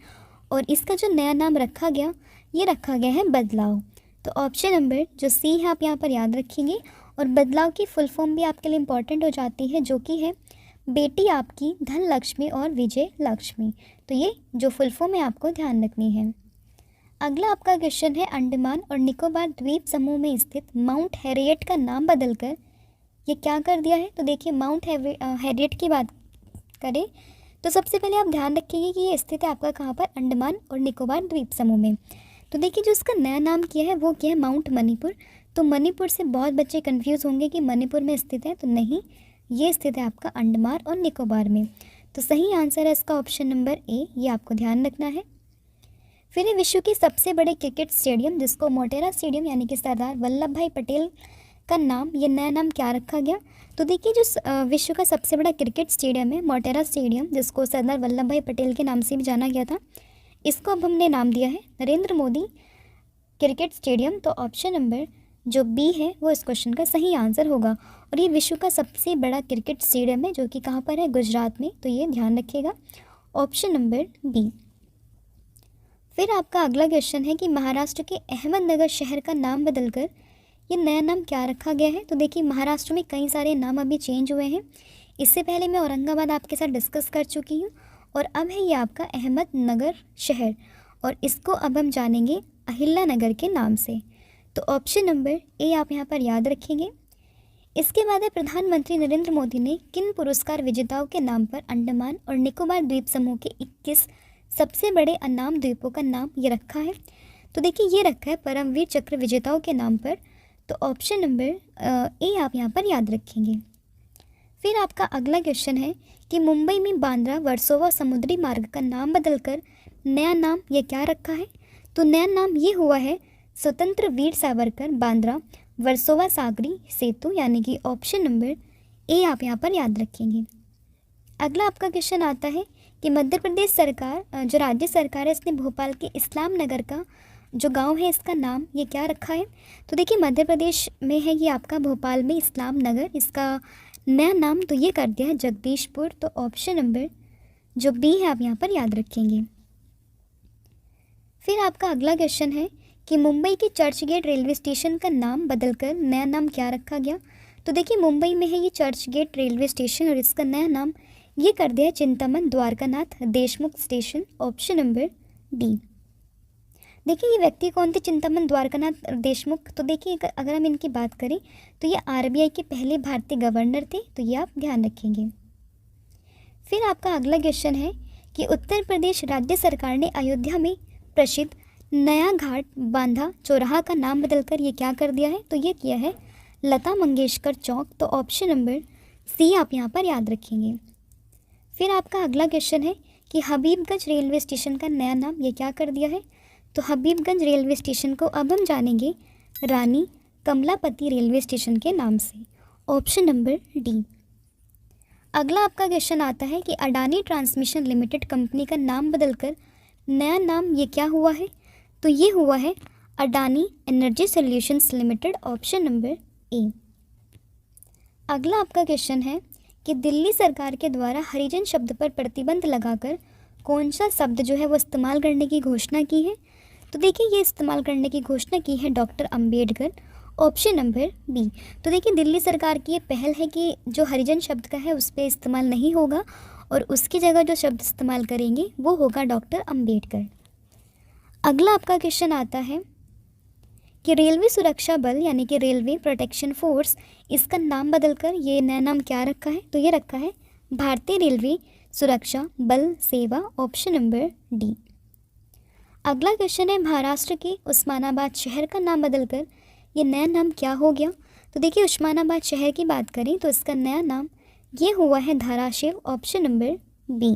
और इसका जो नया नाम रखा गया ये रखा गया है बदलाव। तो ऑप्शन नंबर जो सी है आप यहाँ पर याद रखेंगे और बदलाव की फुल फॉर्म भी आपके लिए इम्पॉर्टेंट हो जाती है जो कि है बेटी आपकी धन लक्ष्मी और विजय लक्ष्मी। तो ये जो फुल फॉर्म है आपको ध्यान रखनी है। अगला आपका क्वेश्चन है अंडमान और निकोबार द्वीप समूह में स्थित माउंट हैरियट का नाम बदलकर ये क्या कर दिया है? तो देखिए माउंट हैरियट की बात करें तो सबसे पहले आप ध्यान रखिए कि ये स्थित है आपका कहाँ पर, अंडमान और निकोबार द्वीप समूह में। तो देखिए जो इसका नया नाम किया है वो क्या है, माउंट मणिपुर। तो मणिपुर से बहुत बच्चे कंफ्यूज होंगे कि मणिपुर में स्थित है, तो नहीं, ये स्थित है आपका अंडमान और निकोबार में। तो सही आंसर है इसका ऑप्शन नंबर ए, ये आपको ध्यान रखना है। फिर है विश्व के सबसे बड़े क्रिकेट स्टेडियम जिसको मोटेरा स्टेडियम यानी कि सरदार वल्लभ भाई पटेल का नाम, ये नया नाम क्या रखा गया? तो देखिए जो विश्व का सबसे बड़ा क्रिकेट स्टेडियम है मोटेरा स्टेडियम, जिसको सरदार वल्लभ भाई पटेल के नाम से भी जाना गया था, इसको अब हमने नाम दिया है नरेंद्र मोदी क्रिकेट स्टेडियम। तो ऑप्शन नंबर जो बी है वो इस क्वेश्चन का सही आंसर होगा। और ये विश्व का सबसे बड़ा क्रिकेट स्टेडियम है जो कि कहाँ पर है, गुजरात में। तो ये ध्यान रखिएगा, ऑप्शन नंबर बी। फिर आपका अगला क्वेश्चन है कि महाराष्ट्र के अहमदनगर शहर का नाम बदलकर ये नया नाम क्या रखा गया है? तो देखिए महाराष्ट्र में कई सारे नाम अभी चेंज हुए हैं। इससे पहले मैं औरंगाबाद आपके साथ डिस्कस कर चुकी हूँ और अब है ये आपका अहमदनगर शहर, और इसको अब हम जानेंगे अहिल्यानगर के नाम से। तो ऑप्शन नंबर ए आप यहाँ पर याद रखेंगे। इसके बाद है प्रधानमंत्री नरेंद्र मोदी ने किन पुरस्कार विजेताओं के नाम पर अंडमान और निकोबार द्वीप समूह के 21 सबसे बड़े अनाम द्वीपों का नाम ये रखा है? तो देखिए ये रखा है परमवीर चक्र विजेताओं के नाम पर। तो ऑप्शन नंबर ए आप यहाँ पर याद रखेंगे। फिर आपका अगला क्वेश्चन है कि मुंबई में बांद्रा वर्सोवा समुद्री मार्ग का नाम बदलकर नया नाम ये क्या रखा है? तो नया नाम ये हुआ है स्वतंत्र वीर सावरकर बांद्रा वर्सोवा सागरी सेतु, यानी कि ऑप्शन नंबर ए आप यहाँ पर याद रखेंगे। अगला आपका क्वेश्चन आता है कि मध्य प्रदेश सरकार जो राज्य सरकार है इसने भोपाल के इस्लाम नगर का जो गांव है इसका नाम ये क्या रखा है? तो देखिए मध्य प्रदेश में है ये आपका भोपाल में इस्लाम नगर, इसका नया नाम तो ये कर दिया है जगदीशपुर। तो ऑप्शन नंबर जो बी है आप यहाँ पर याद रखेंगे। फिर आपका अगला क्वेश्चन है कि मुंबई के चर्च गेट रेलवे स्टेशन का नाम बदलकर नया नाम क्या रखा गया? तो देखिए मुंबई में है ये चर्च गेट रेलवे स्टेशन और इसका नया नाम ये कर दिया है Chintaman Dwarkanath Deshmukh station, option number D. देखिए ये व्यक्ति कौन थे, चिंतामन द्वारकानाथ देशमुख? तो देखिए अगर हम इनकी बात करें तो ये आरबीआई के पहले भारतीय गवर्नर थे, तो ये आप ध्यान रखेंगे। फिर आपका अगला क्वेश्चन है कि उत्तर प्रदेश राज्य सरकार ने अयोध्या में प्रसिद्ध नया घाट बांधा चौराहा का नाम बदलकर ये क्या कर दिया है? तो ये किया है लता मंगेशकर चौक। तो ऑप्शन नंबर सी आप यहाँ पर याद रखेंगे। फिर आपका अगला क्वेश्चन है कि हबीबगंज रेलवे स्टेशन का नया नाम ये क्या कर दिया है? तो हबीबगंज रेलवे स्टेशन को अब हम जानेंगे रानी कमलापति रेलवे स्टेशन के नाम से, ऑप्शन नंबर डी। अगला आपका क्वेश्चन आता है कि अडानी ट्रांसमिशन लिमिटेड कंपनी का नाम बदलकर नया नाम ये क्या हुआ है? तो ये हुआ है Adani energy solutions limited, option number A. अगला आपका क्वेश्चन है कि दिल्ली सरकार के द्वारा हरिजन शब्द पर प्रतिबंध लगाकर कौन सा शब्द जो है वो इस्तेमाल करने की घोषणा की है? तो देखिए ये इस्तेमाल करने की घोषणा की है doctor Ambedkar, option number B. तो देखिए दिल्ली सरकार की ये पहल है कि जो हरिजन शब्द का है उस पर इस्तेमाल नहीं होगा और उसकी जगह जो शब्द इस्तेमाल करेंगे वो होगा डॉक्टर अंबेडकर। अगला आपका क्वेश्चन आता है कि रेलवे सुरक्षा बल यानी कि रेलवे प्रोटेक्शन फोर्स, इसका नाम बदलकर ये नया नाम क्या रखा है? तो ये रखा है भारतीय रेलवे सुरक्षा बल सेवा, ऑप्शन नंबर डी। अगला क्वेश्चन है महाराष्ट्र के उस्मानाबाद शहर का नाम बदलकर ये नया नाम क्या हो गया? तो देखिए उस्मानाबाद शहर की बात करें तो इसका नया नाम ये हुआ है धाराशिव, ऑप्शन नंबर बी।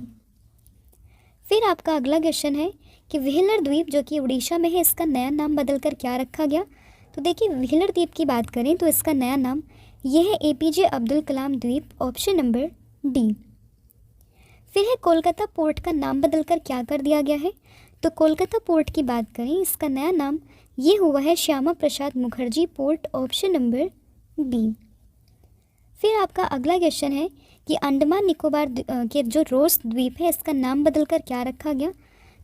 फिर आपका अगला क्वेश्चन है कि व्हीलर द्वीप जो कि उड़ीसा में है इसका नया नाम बदलकर क्या रखा गया? तो देखिए व्हीलर द्वीप की बात करें तो इसका नया नाम ये है एपीजे अब्दुल कलाम द्वीप, ऑप्शन नंबर डी। फिर है कोलकाता पोर्ट का नाम बदलकर क्या कर दिया गया है? तो कोलकाता पोर्ट की बात करें इसका नया नाम ये हुआ है Shyama Prasad Mukherjee port, option number B. फिर आपका अगला क्वेश्चन है कि अंडमान निकोबार के जो रोस द्वीप है इसका नाम बदलकर क्या रखा गया?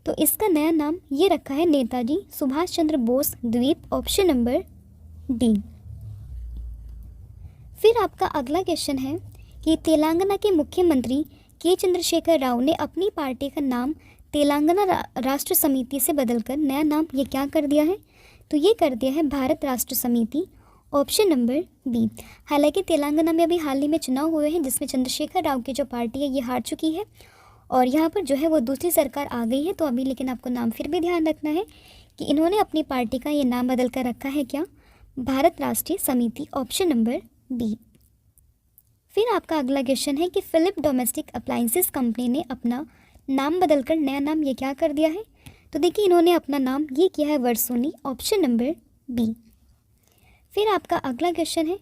तो इसका नया नाम ये रखा है नेताजी सुभाष चंद्र बोस द्वीप, ऑप्शन नंबर डी। फिर आपका अगला क्वेश्चन है कि तेलंगाना के मुख्यमंत्री के चंद्रशेखर राव ने अपनी पार्टी का नाम तेलंगाना राष्ट्र समिति से बदलकर नया नाम ये क्या कर दिया है? तो ये कर दिया है भारत राष्ट्र समिति, ऑप्शन नंबर बी। हालांकि तेलंगाना में अभी हाल ही में चुनाव हुए हैं जिसमें चंद्रशेखर राव की जो पार्टी है ये हार चुकी है और यहाँ पर जो है वो दूसरी सरकार आ गई है। तो अभी लेकिन आपको नाम फिर भी ध्यान रखना है कि इन्होंने अपनी पार्टी का ये नाम बदल कर रखा है क्या, भारत राष्ट्रीय समिति, ऑप्शन नंबर बी। फिर आपका अगला क्वेश्चन है कि फिलिप डोमेस्टिक अप्लायंसेस कंपनी ने अपना नाम बदलकर नया नाम ये क्या कर दिया है। तो देखिए इन्होंने अपना नाम ये किया है वर्सोनी, ऑप्शन नंबर बी। फिर आपका अगला क्वेश्चन है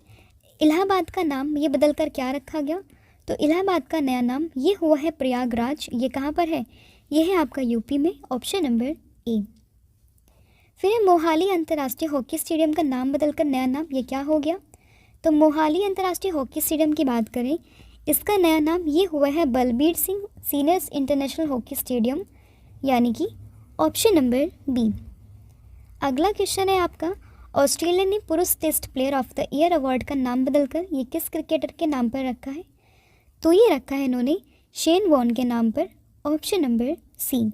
इलाहाबाद का नाम ये बदलकर क्या रखा गया। तो इलाहाबाद का नया नाम ये हुआ है प्रयागराज। ये कहाँ पर है, ये है आपका यूपी में, ऑप्शन नंबर ए। फिर मोहाली अंतर्राष्ट्रीय हॉकी स्टेडियम का नाम बदलकर नया नाम ये क्या हो गया। तो मोहाली अंतर्राष्ट्रीय हॉकी स्टेडियम की बात करें, इसका नया नाम ये हुआ है Balbir Singh seniors international hockey stadium, यानी कि ऑप्शन नंबर बी। अगला क्वेश्चन है आपका ऑस्ट्रेलिया ने पुरुष test player of the year award का नाम बदलकर ये किस क्रिकेटर के नाम पर रखा है। तो ये रखा है इन्होंने शेन वॉर्न के नाम पर, ऑप्शन नंबर सी।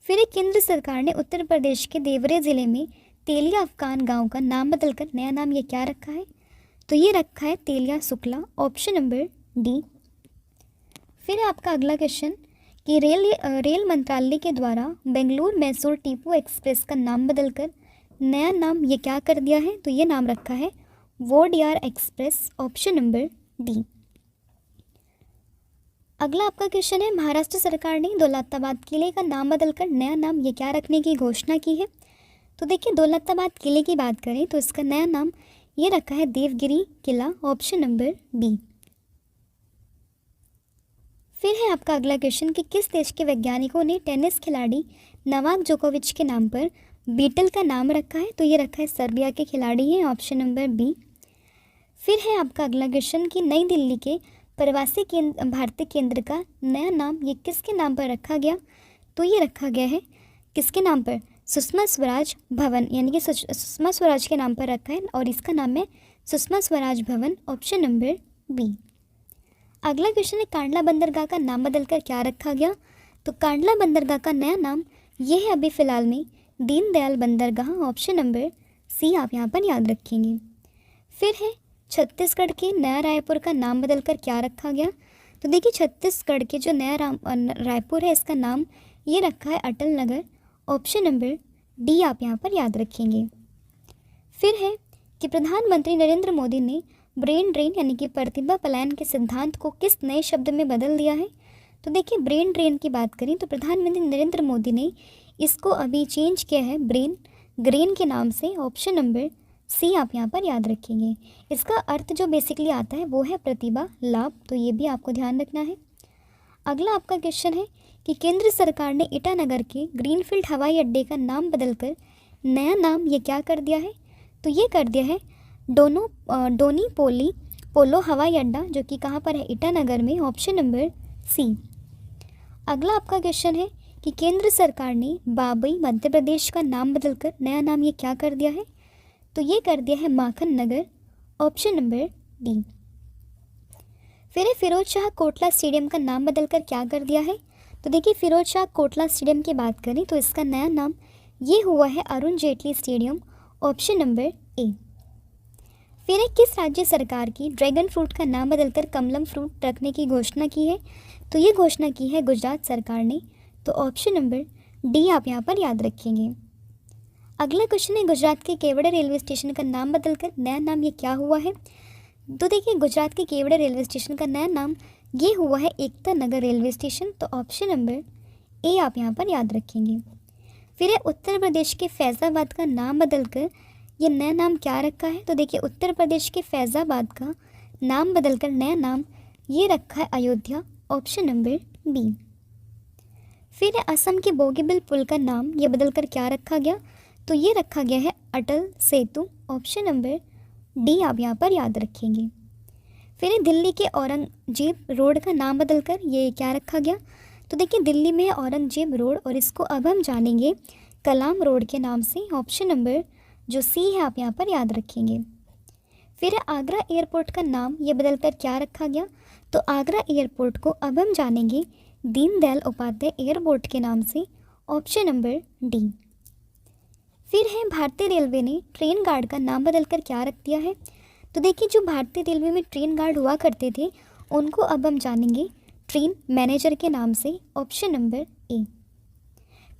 फिर केंद्र सरकार ने उत्तर प्रदेश के देवरे ज़िले में तेलिया अफगान गांव का नाम बदलकर नया नाम ये क्या रखा है। तो ये रखा है तेलिया शुक्ला, ऑप्शन नंबर डी। फिर आपका अगला क्वेश्चन कि रेल मंत्रालय के द्वारा बेंगलुरु मैसूर टीपू एक्सप्रेस का नाम बदलकर नया नाम ये क्या कर दिया है। तो ये नाम रखा है Wodeyar express, option number D. अगला आपका क्वेश्चन है महाराष्ट्र सरकार ने दौलताबाद किले का नाम बदलकर नया नाम ये क्या रखने की घोषणा की है। तो देखिए दौलताबाद किले की बात करें तो इसका नया नाम ये रखा है देवगिरी किला, ऑप्शन नंबर बी। फिर है आपका अगला क्वेश्चन कि किस देश के वैज्ञानिकों ने टेनिस खिलाड़ी नोवाक जोकोविच के नाम पर बीटल का नाम रखा है। तो ये रखा है सर्बिया के खिलाड़ी हैं, ऑप्शन नंबर बी। फिर है आपका अगला क्वेश्चन कि नई दिल्ली के प्रवासी भारतीय केंद्र का नया नाम ये किसके नाम पर रखा गया। तो ये रखा गया है किसके नाम पर, सुषमा स्वराज भवन, यानी कि सुषमा स्वराज के नाम पर रखा है और इसका नाम है सुषमा स्वराज भवन, ऑप्शन नंबर बी। अगला क्वेश्चन है कांडला बंदरगाह का नाम बदलकर क्या रखा गया। तो कांडला बंदरगाह का नया नाम ये है अभी फ़िलहाल में दीनदयाल बंदरगाह, ऑप्शन नंबर सी आप यहाँ पर याद रखेंगे। फिर है छत्तीसगढ़ के नया रायपुर का नाम बदलकर क्या रखा गया। तो देखिए छत्तीसगढ़ के जो नया रायपुर है इसका नाम ये रखा है Atal Nagar, option number D आप यहाँ पर याद रखेंगे। फिर है कि प्रधानमंत्री नरेंद्र मोदी ने ब्रेन ड्रेन यानी कि प्रतिभा पलायन के सिद्धांत को किस नए शब्द में बदल दिया है। तो देखिए ब्रेन ड्रेन की बात करें तो प्रधानमंत्री नरेंद्र मोदी ने इसको अभी चेंज किया है ब्रेन ग्रेन के नाम से, ऑप्शन नंबर सी आप यहाँ पर याद रखेंगे। इसका अर्थ जो बेसिकली आता है वो है प्रतिभा लाभ, तो ये भी आपको ध्यान रखना है। अगला आपका क्वेश्चन है कि केंद्र सरकार ने ईटानगर के ग्रीनफील्ड हवाई अड्डे का नाम बदलकर नया नाम ये क्या कर दिया है। तो ये कर दिया है डोनी पोलो हवाई अड्डा, जो कि कहाँ पर है, ईटानगर में, ऑप्शन नंबर सी। अगला आपका क्वेश्चन है कि केंद्र सरकार ने बाबई मध्य प्रदेश का नाम बदलकर नया नाम ये क्या कर दिया है। तो ये कर दिया है माखन नगर, ऑप्शन नंबर डी। फिर है फिरोज शाह कोटला स्टेडियम का नाम बदलकर क्या कर दिया है। तो देखिए फिरोज शाह कोटला स्टेडियम की बात करें तो इसका नया नाम ये हुआ है Arun Jaitley stadium, option number A. फिर है किस राज्य सरकार की ड्रैगन फ्रूट का नाम बदलकर कमलम फ्रूट रखने की घोषणा की है। तो ये घोषणा की है गुजरात सरकार ने, तो ऑप्शन नंबर डी आप यहाँ पर याद रखेंगे। अगला क्वेश्चन है गुजरात के केवड़ा रेलवे स्टेशन का नाम बदलकर नया नाम ये क्या हुआ है। तो देखिए गुजरात के केवड़ा रेलवे स्टेशन का नया नाम ये हुआ है एकता नगर रेलवे स्टेशन, तो ऑप्शन नंबर ए आप यहाँ पर याद रखेंगे। फिर है उत्तर प्रदेश के फैज़ाबाद का नाम बदलकर ये नया नाम क्या रखा है। तो देखिए उत्तर प्रदेश के फैज़ाबाद का नाम बदलकर नया नाम ये रखा है अयोध्या, ऑप्शन नंबर बी। फिर है असम के बोगीबिल पुल का नाम ये बदलकर क्या रखा गया। तो ये रखा गया है Atal Setu, option number D आप यहाँ पर याद रखेंगे। फिर दिल्ली के औरंगजेब रोड का नाम बदलकर ये क्या रखा गया। तो देखिए दिल्ली में है औरंगजेब रोड और इसको अब हम जानेंगे कलाम रोड के नाम से, ऑप्शन नंबर जो सी है आप यहाँ पर याद रखेंगे। फिर आगरा एयरपोर्ट का नाम ये बदलकर क्या रखा गया। तो आगरा एयरपोर्ट को अब हम जानेंगे दीनदयाल उपाध्याय एयरपोर्ट के नाम से, ऑप्शन नंबर डी। फिर है भारतीय रेलवे ने ट्रेन गार्ड का नाम बदलकर क्या रख दिया है। तो देखिए, जो भारतीय रेलवे में ट्रेन गार्ड हुआ करते थे उनको अब हम जानेंगे ट्रेन मैनेजर के नाम से, ऑप्शन नंबर ए।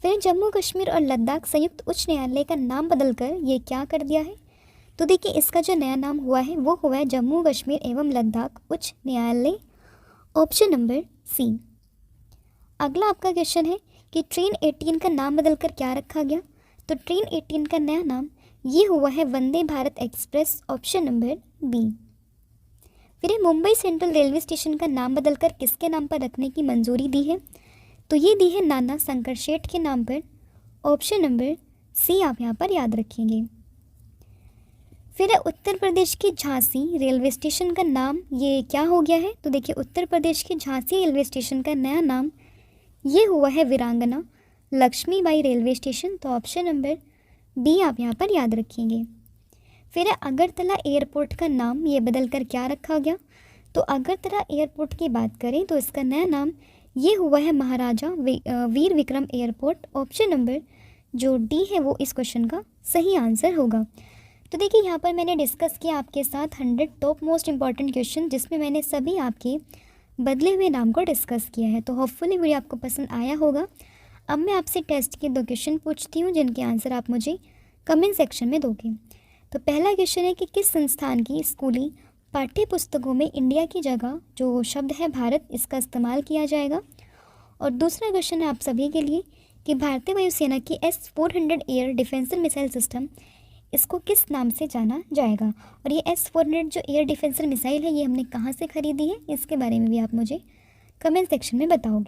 फिर जम्मू कश्मीर और लद्दाख संयुक्त उच्च न्यायालय का नाम बदलकर ये क्या कर दिया है। तो देखिए, इसका जो नया नाम हुआ है वो हुआ है जम्मू कश्मीर एवं लद्दाख उच्च न्यायालय, ऑप्शन नंबर सी। अगला आपका क्वेश्चन है कि ट्रेन 18 का नाम बदलकर क्या रखा गया। तो ट्रेन 18 का नया नाम ये हुआ है Vande Bharat express, option number B. फिर मुंबई सेंट्रल रेलवे स्टेशन का नाम बदलकर किसके नाम पर रखने की मंजूरी दी है। तो ये दी है नाना शंकर शेठ के नाम पर, ऑप्शन नंबर सी आप यहाँ पर याद रखेंगे। फिर है उत्तर प्रदेश के झांसी रेलवे स्टेशन का नाम ये क्या हो गया है। तो देखिए, उत्तर प्रदेश के झांसी रेलवे स्टेशन का नया नाम ये हुआ है वीरांगना लक्ष्मीबाई रेलवे स्टेशन, तो ऑप्शन नंबर बी आप यहाँ पर याद रखेंगे। फिर है अगरतला एयरपोर्ट का नाम ये बदलकर क्या रखा गया। तो अगरतला एयरपोर्ट की बात करें तो इसका नया नाम ये हुआ है Maharaja Bir Vikram airport, option number जो डी है वो इस क्वेश्चन का सही आंसर होगा। तो देखिए, यहाँ पर मैंने डिस्कस किया आपके साथ 100 टॉप मोस्ट इंपॉर्टेंट क्वेश्चन, जिसमें मैंने सभी आपके बदले हुए नाम को डिस्कस किया है। तो होपफुली वीडियो आपको पसंद आया होगा। अब मैं आपसे टेस्ट के 2 क्वेश्चन पूछती हूँ जिनके आंसर आप मुझे कमेंट सेक्शन में दोगे। तो पहला क्वेश्चन है कि किस संस्थान की स्कूली पाठ्य पुस्तकों में इंडिया की जगह जो शब्द है भारत इसका इस्तेमाल किया जाएगा। और दूसरा क्वेश्चन है आप सभी के लिए कि भारतीय वायुसेना की S-400 एयर डिफेंसर मिसाइल सिस्टम इसको किस नाम से जाना जाएगा। और ये S-400 जो एयर डिफेंसर मिसाइल है ये हमने कहाँ से ख़रीदी है, इसके बारे में भी आप मुझे कमेंट सेक्शन में बताओगे।